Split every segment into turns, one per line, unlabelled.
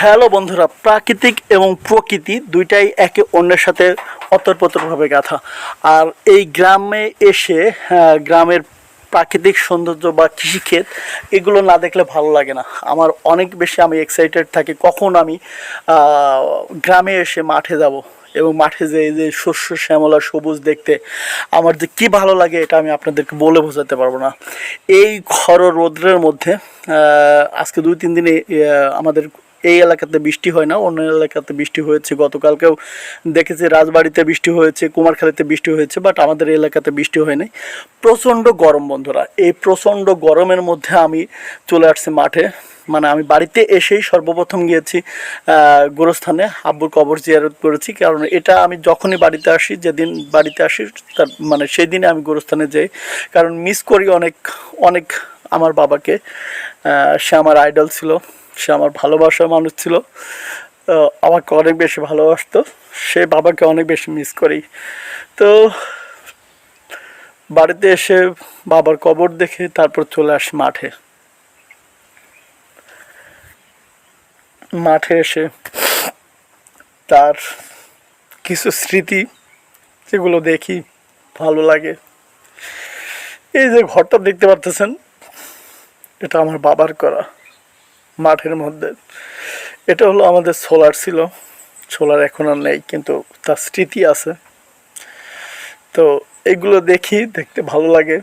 Hello বন্ধুরা, প্রাকৃতিক এবং প্রকৃতি দুইটাই একে অন্যের সাথে অতপ্রতভাবে গাঁথা। আর এই গ্রামে এসে গ্রামের প্রাকৃতিক সৌন্দর্য বা কৃষিক্ষেত এগুলো না দেখলে ভালো লাগে না। আমার অনেক বেশি আমি এক্সাইটেড থাকি কখন আমি গ্রামে এসে মাঠে যাব এবং মাঠে যে এই যে শস্য শ্যামলা সবুজ দেখতে আমার যে কী ভালো লাগে এটা আমি আপনাদেরকে বলে বোঝাতে পারবো না। এই খর রৌদ্রের মধ্যে আজকে 2-3 দিনে আমাদের এই এলাকাতে বৃষ্টি হয় না, অন্য এলাকাতে বৃষ্টি হয়েছে। গতকালকেও দেখেছি রাজবাড়িতে বৃষ্টি হয়েছে, কুমারখালীতে বৃষ্টি হয়েছে, বাট আমাদের এলাকাতে বৃষ্টি হয় নাই। প্রচণ্ড গরম বন্ধুরা, এই প্রচণ্ড গরমের মধ্যে আমি চলে আসছি মাঠে। মানে আমি বাড়িতে এসেই সর্বপ্রথম গিয়েছি গোরস্থানে, আব্বুর কবর জিয়ারত করেছি। কারণ এটা আমি যখনই বাড়িতে আসি, যেদিন বাড়িতে আসি তার মানে সেই দিনে আমি গোরস্থানে যাই, কারণ মিস করি অনেক অনেক আমার বাবাকে। সে আমার আইডল ছিল, সে আমার ভালোবাসার মানুষ ছিল, আমাকে অনেক বেশি ভালোবাসতো। সে বাবাকে অনেক বেশি মিস করি। তো বাড়িতে এসে বাবার কবর দেখে তারপর চলে আসি মাঠে। মাঠে এসে তার কিছু স্মৃতি যেগুলো দেখি ভালো লাগে। এই যে ঘরটা দেখতে পারতেছেন, এটা আমার বাবার করা মাঠের মধ্যে। এটা হলো আমাদের সোলার ছিল, সোলার এখন আর নেই, কিন্তু তার স্মৃতি আছে। তো এগুলো দেখি, দেখতে ভালো লাগে।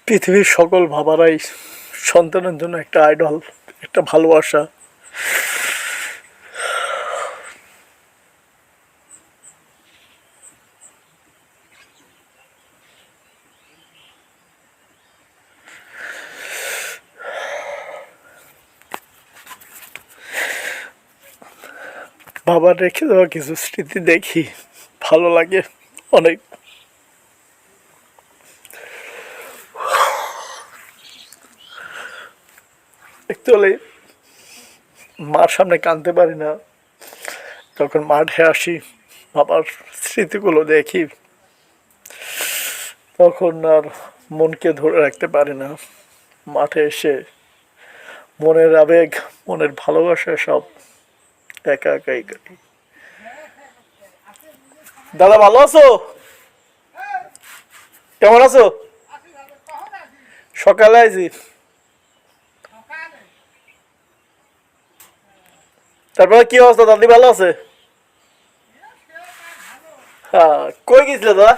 পৃথিবীর সকল বাবারাই সন্তানের জন্য একটা আইডল, একটা ভালোবাসা। বাবার রেখে দেওয়া কিছু স্মৃতি দেখি ভালো লাগে অনেক। একচুয়ালি মার সামনে কাঁদতে পারি না, যখন মাঠে আসি বাবার স্মৃতিগুলো দেখি তখন আর মনকে ধরে রাখতে পারি না। মাঠে এসে মনের আবেগ, মনের ভালোবাসা সব একা একাই করি। দাদা ভালো আছো? কেমন আছো? সকালে আইছি। তারপরে কি অবস্থা, দাদি ভালো আছে? হ্যাঁ, কই গেছিলে দাদা?